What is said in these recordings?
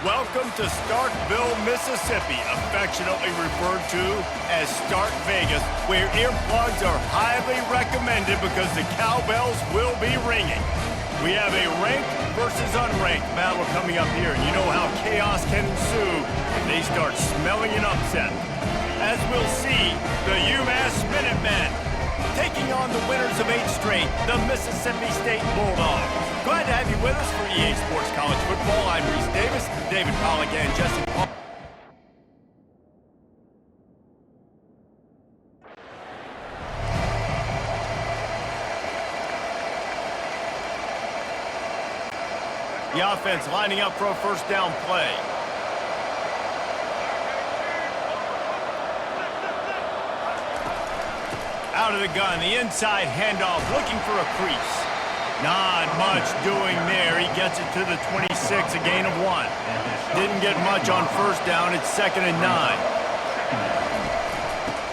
Welcome to Starkville, Mississippi, affectionately referred to as Stark Vegas, where earplugs are highly recommended because the cowbells will be ringing. We have a ranked versus unranked battle coming up here, and you know how chaos can ensue if they start smelling an upset. As we'll see, the UMASS Minutemen taking on the winners of 8 straight, the Mississippi State Bulldogs. Glad to have you with us for EA Sports College Football. I'm Reese Davis, David Pollock, and Jesse Paul. The offense lining up for a first down play. Out of the gun, the inside handoff, looking for a crease. Not much doing there. He gets it to the 26, a gain of 1. Didn't get much on first down. It's 2nd and 9.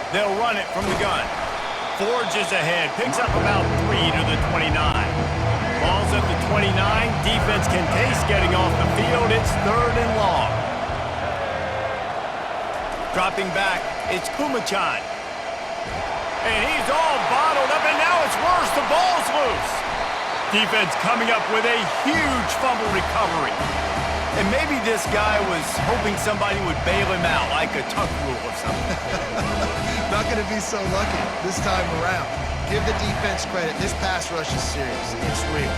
They'll run it from the gun. Forges ahead, picks up about 3 to the 29. Ball's at the 29. Defense can taste getting off the field. It's 3rd and long. Dropping back, it's Kumachan. And he's all bottled up, and now it's worse. The ball's loose. Defense coming up with a huge fumble recovery. And maybe this guy was hoping somebody would bail him out, like a tuck rule or something. Not going to be so lucky this time around. Give the defense credit. This pass rush is serious. It's real.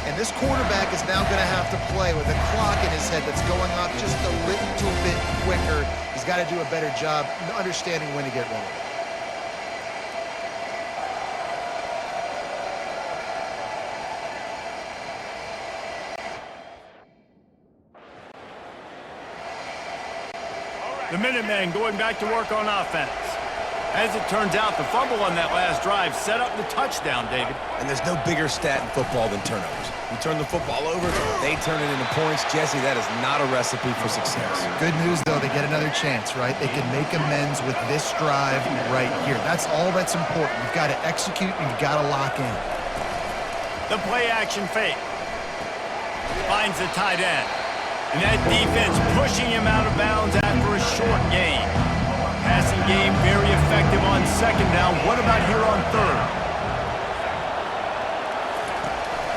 And this quarterback is now going to have to play with a clock in his head that's going off just a little bit quicker. He's got to do a better job understanding when to get rid of it. The Minutemen going back to work on offense. As it turns out, the fumble on that last drive set up the touchdown, David. And there's no bigger stat in football than turnovers. You turn the football over, they turn it into points. Jesse, that is not a recipe for success. Good news, though, they get another chance, right? They can make amends with this drive right here. That's all that's important. You've got to execute and you've got to lock in. The play-action fake. Finds the tight end. And that defense pushing him out of bounds after a short gain. Passing game very effective on 2nd down. What about here on 3rd?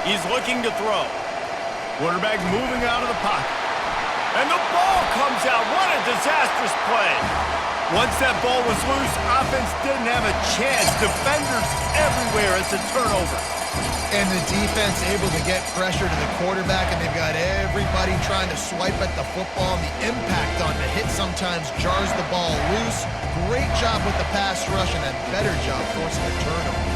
He's looking to throw. Quarterback moving out of the pocket. And the ball comes out. What a disastrous play. Once that ball was loose, offense didn't have a chance. Defenders everywhere. It's a turnover. And the defense able to get pressure to the quarterback, and they've got everybody trying to swipe at the football. And the impact on the hit sometimes jars the ball loose. Great job with the pass rush, and a better job forcing a turnover.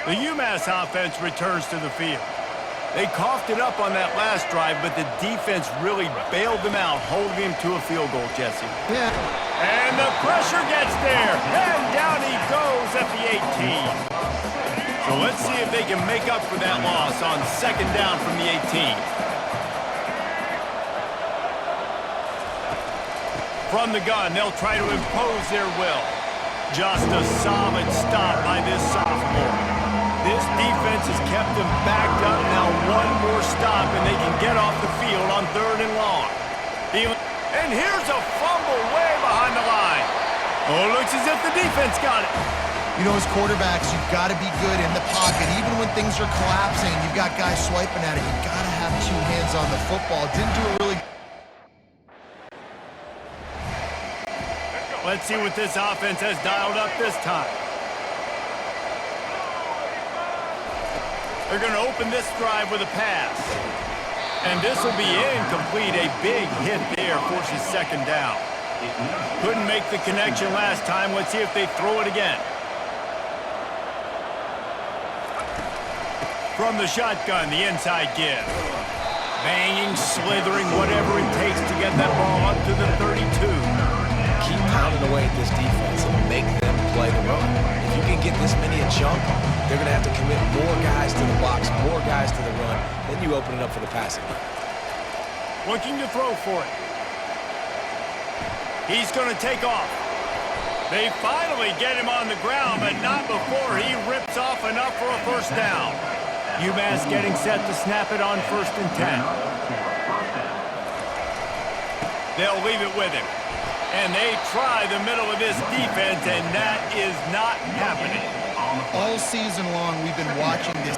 The UMass offense returns to the field. They coughed it up on that last drive, but the defense really bailed them out, holding him to a field goal, Jesse. Yeah. And the pressure gets there, and down he goes at the 18. So let's see if they can make up for that loss on 2nd down from the 18. From the gun, they'll try to impose their will. Just a solid stop by this sophomore. This defense has kept them backed up. Now one more stop, and they can get off the field on 3rd and long. And here's a fumble way behind the line. Oh, looks as if the defense got it. You know, as quarterbacks, you've got to be good in the pocket. Even when things are collapsing, you've got guys swiping at it. You've got to have 2 hands on the football. Didn't do a really good. Let's see what this offense has dialed up this time. They're going to open this drive with a pass. And this will be incomplete. A big hit there forces 2nd down. Couldn't make the connection last time. Let's see if they throw it again. From the shotgun, the inside give. Banging, slithering, whatever it takes to get that ball up to the 32. Keep pounding away at this defense and make them play, the run. If you can get this many a chunk, they're going to have to commit more guys to the box, more guys to the run. Then you open it up for the passing game. Looking to throw for it. He's going to take off. They finally get him on the ground, but not before he rips off enough for a first down. UMass getting set to snap it on 1st and 10. They'll leave it with him. And they try the middle of this defense, and that is not happening. All season long, we've been watching this.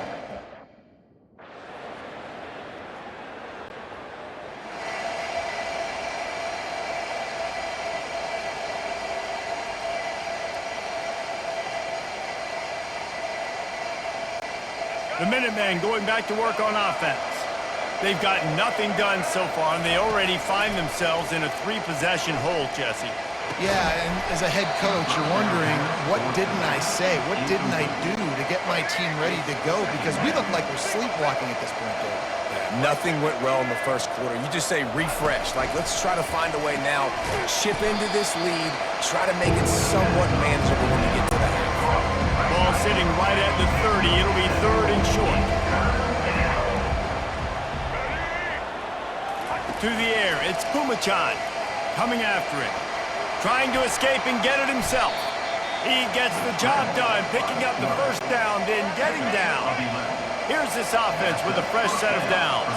The Minutemen going back to work on offense. They've got nothing done so far, and they already find themselves in a 3-possession hole, Jesse. Yeah, and as a head coach, you're wondering, what didn't I say? What didn't I do to get my team ready to go? Because we look like we're sleepwalking at this point, Dave. Yeah, nothing went well in the first quarter. You just say refresh. Like, let's try to find a way now. Chip into this lead. Try to make it somewhat manageable when you get to the half. Ball sitting right at the 30. It'll be 3rd and short. To the air, it's Pumachan coming after it. Trying to escape and get it himself. He gets the job done, picking up the first down, then getting down. Here's this offense with a fresh set of downs.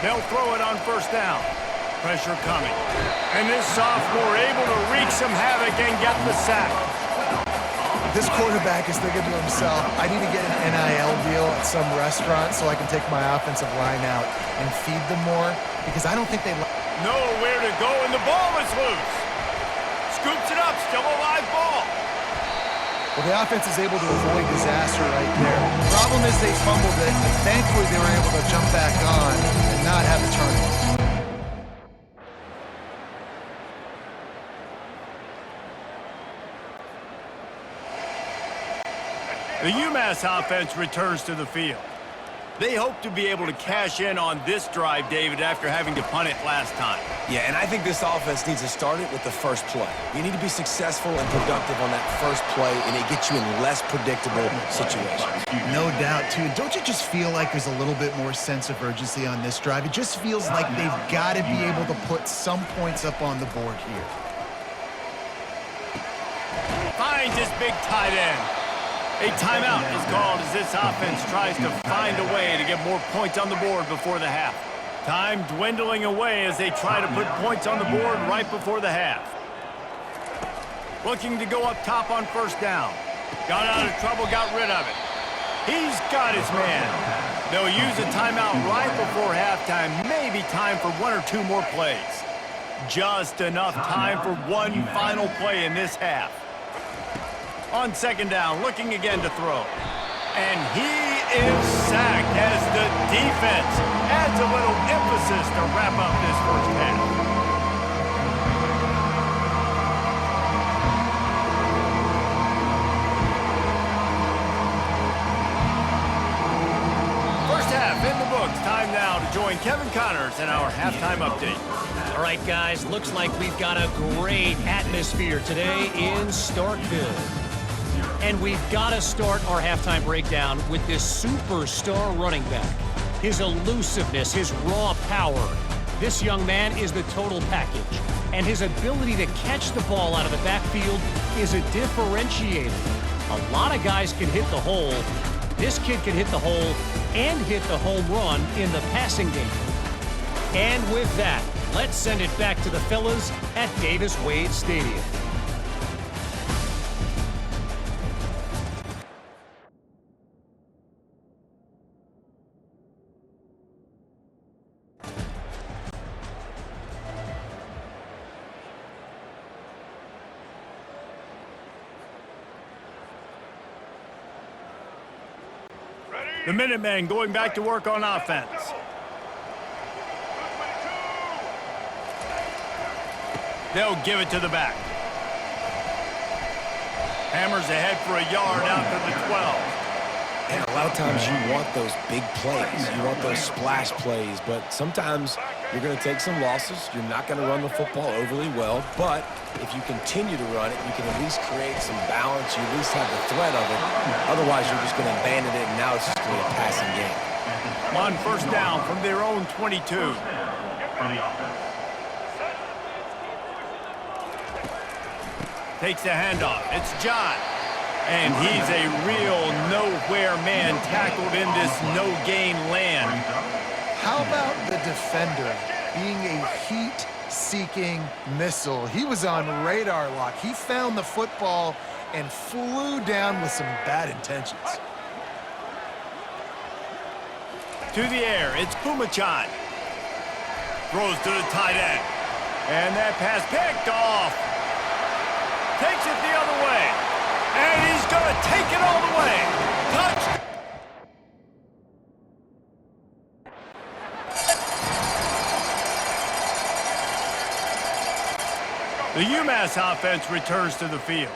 They'll throw it on 1st down. Pressure coming. And this sophomore able to wreak some havoc and get the sack. This quarterback is thinking to himself, I need to get an NIL deal at some restaurant so I can take my offensive line out and feed them more, because I don't think they nowhere to go, and the ball is loose. Scoops it up, still a live ball. Well, the offense is able to avoid disaster right there. The problem is they fumbled it, but thankfully they were able to jump back on and not have a turnover. The UMass offense returns to the field. They hope to be able to cash in on this drive, David, after having to punt it last time. Yeah, and I think this offense needs to start it with the first play. You need to be successful and productive on that first play, and it gets you in less predictable situations. No doubt, too. Don't you just feel like there's a little bit more sense of urgency on this drive? It just feels like they've got to be able to put some points up on the board here. Finds his big tight end. A timeout is called as this offense tries to find a way to get more points on the board before the half. Time dwindling away as they try to put points on the board right before the half. Looking to go up top on 1st down. Got out of trouble, got rid of it. He's got his man. They'll use a timeout right before halftime. Maybe time for 1 or 2 more plays. Just enough time for one final play in this half. On 2nd down, looking again to throw. And he is sacked as the defense adds a little emphasis to wrap up this first half. First half in the books. Time now to join Kevin Connors in our halftime update. All right, guys, looks like we've got a great atmosphere today in Starkville. And we've got to start our halftime breakdown with this superstar running back. His elusiveness, his raw power. This young man is the total package. And his ability to catch the ball out of the backfield is a differentiator. A lot of guys can hit the hole. This kid can hit the hole and hit the home run in the passing game. And with that, let's send it back to the fellas at Davis-Wade Stadium. The Minutemen going back to work on offense. They'll give it to the back. Hammers ahead for a yard out to the 12. And a lot of times you want those big plays. You want those splash plays, but sometimes You're going to take some losses. You're not going to run the football overly well, but if you continue to run it, you can at least create some balance. You at least have the threat of it. Otherwise, you're just going to abandon it, and now it's just going to be a passing game. On first down from their own 22. Takes the handoff. It's John. And he's a real nowhere man tackled in this no-gain land. How about the defender being a heat-seeking missile? He was on radar lock. He found the football and flew down with some bad intentions. To the air, it's Pumachan. Throws to the tight end. And that pass picked off. Takes it the other way. And he's going to take it all the way. Touchdown. The UMASS offense returns to the field.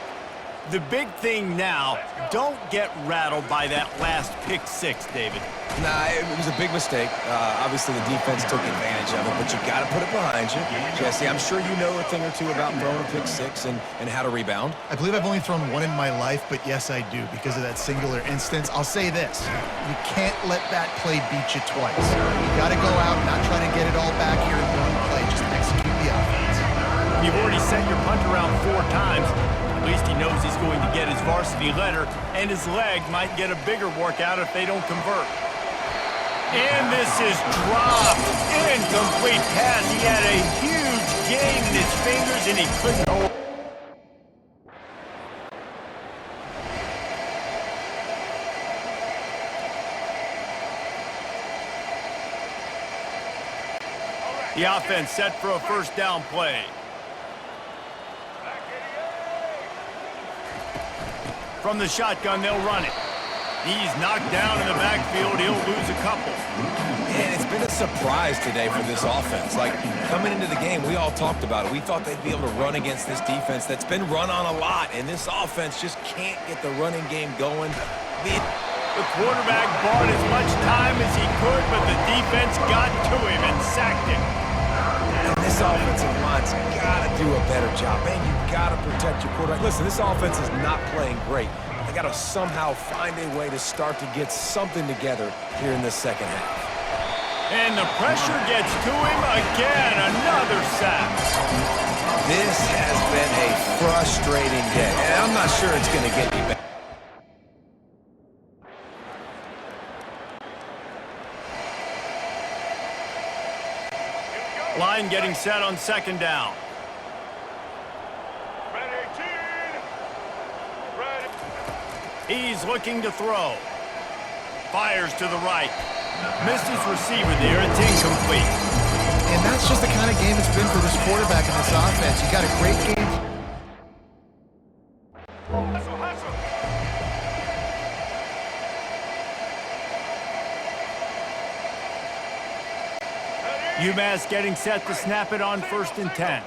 The big thing now, don't get rattled by that last pick six, David. Nah, it was a big mistake. Obviously, the defense took advantage of it, but you got to put it behind you. Jesse, I'm sure you know a thing or two about throwing a pick six and how to rebound. I believe I've only thrown one in my life, but yes, I do, because of that singular instance. I'll say this. You can't let that play beat you twice. You got to go out and not try to get it all back here in one play. Just execute the offense. You've already sent your punt around 4 times. At least he knows he's going to get his varsity letter, and his leg might get a bigger workout if they don't convert. And this is dropped. Incomplete pass. He had a huge gain in his fingers, and he couldn't hold. The offense set for a first down play. From the shotgun, they'll run it. He's knocked down in the backfield. He'll lose a couple. And it's been a surprise today for this offense. Like, coming into the game, we all talked about it. We thought they'd be able to run against this defense that's been run on a lot, and this offense just can't get the running game going. The quarterback bought as much time as he could, but the defense got to him and sacked him. And this offensive line's got to do a better job, and you got to protect your quarterback. Listen, this offense is not playing great. They got to somehow find a way to start to get something together here in this second half. And the pressure gets to him again. Another sack. This has been a frustrating day, and I'm not sure it's going to get any better. Line getting set on second down. He's looking to throw. Fires to the right. Missed his receiver there. It's incomplete. And that's just the kind of game it's been for this quarterback in this offense. You got a great game. UMass getting set to snap it on 1st and 10.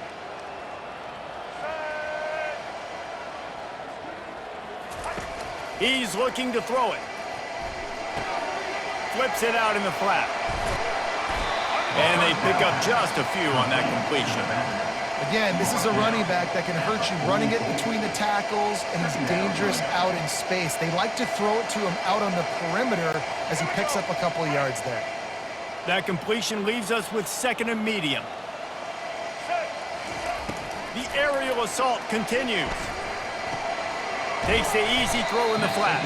He's looking to throw it. Flips it out in the flat. And they pick up just a few on that completion. Again, this is a running back that can hurt you running it between the tackles, and he's dangerous out in space. They like to throw it to him out on the perimeter as he picks up a couple of yards there. That completion leaves us with 2nd and medium. The aerial assault continues. Takes the easy throw in the flat.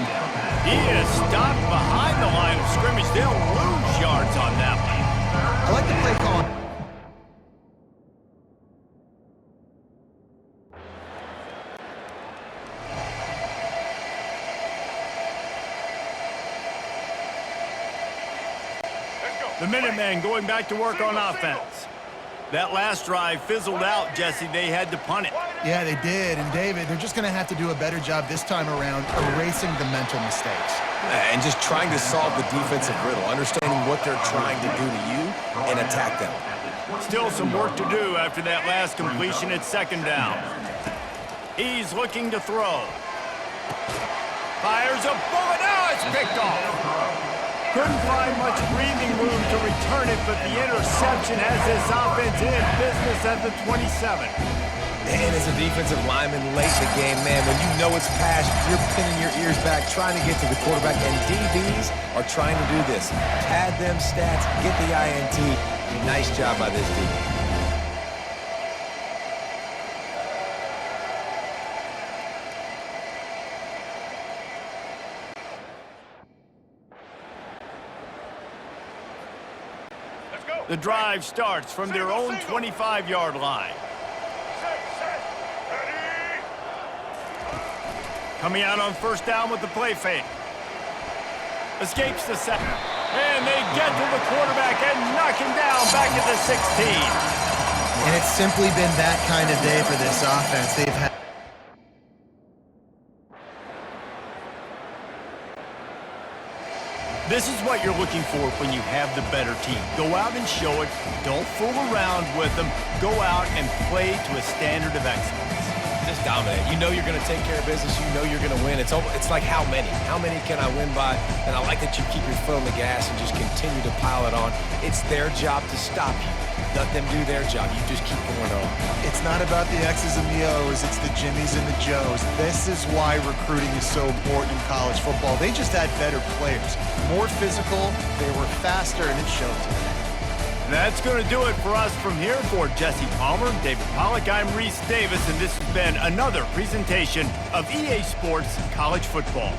He is stopped behind the line of scrimmage. They'll lose yards on that one. I like the play call. The Minutemen going back to work on offense. That last drive fizzled out, Jesse. They had to punt it. Yeah, they did. And, David, they're just going to have to do a better job this time around erasing the mental mistakes. And just trying to solve the defensive riddle, understanding what they're trying to do to you and attack them. Still some work to do after that last completion at 2nd down. He's looking to throw. Fires a bullet. Now it's picked off. Couldn't find much breathing room to return it, but the interception has this offense in business at the 27. And as a defensive lineman late in the game, man, when you know it's past, you're pinning your ears back, trying to get to the quarterback, and DBs are trying to do this. Pad them stats, get the INT. Nice job by this D. The drive starts from their own 25-yard line. Coming out on first down with the play fake. Escapes the sack. And they get to the quarterback and knock him down back at the 16. And it's simply been that kind of day for this offense. They've had This is what you're looking for when you have the better team. Go out and show it. Don't fool around with them. Go out and play to a standard of excellence. Just dominate. You know you're going to take care of business. You know you're going to win. It's like how many? How many can I win by? And I like that you keep your foot on the gas and just continue to pile it on. It's their job to stop you. Let them do their job. You just keep going on. It's not about the X's and the O's. It's the Jimmies and the Joes. This is why recruiting is so important in college football. They just had better players. More physical, they were faster, and it showed today. That's going to do it for us from here. For Jesse Palmer, David Pollack, I'm Reese Davis, and this has been another presentation of EA Sports College Football.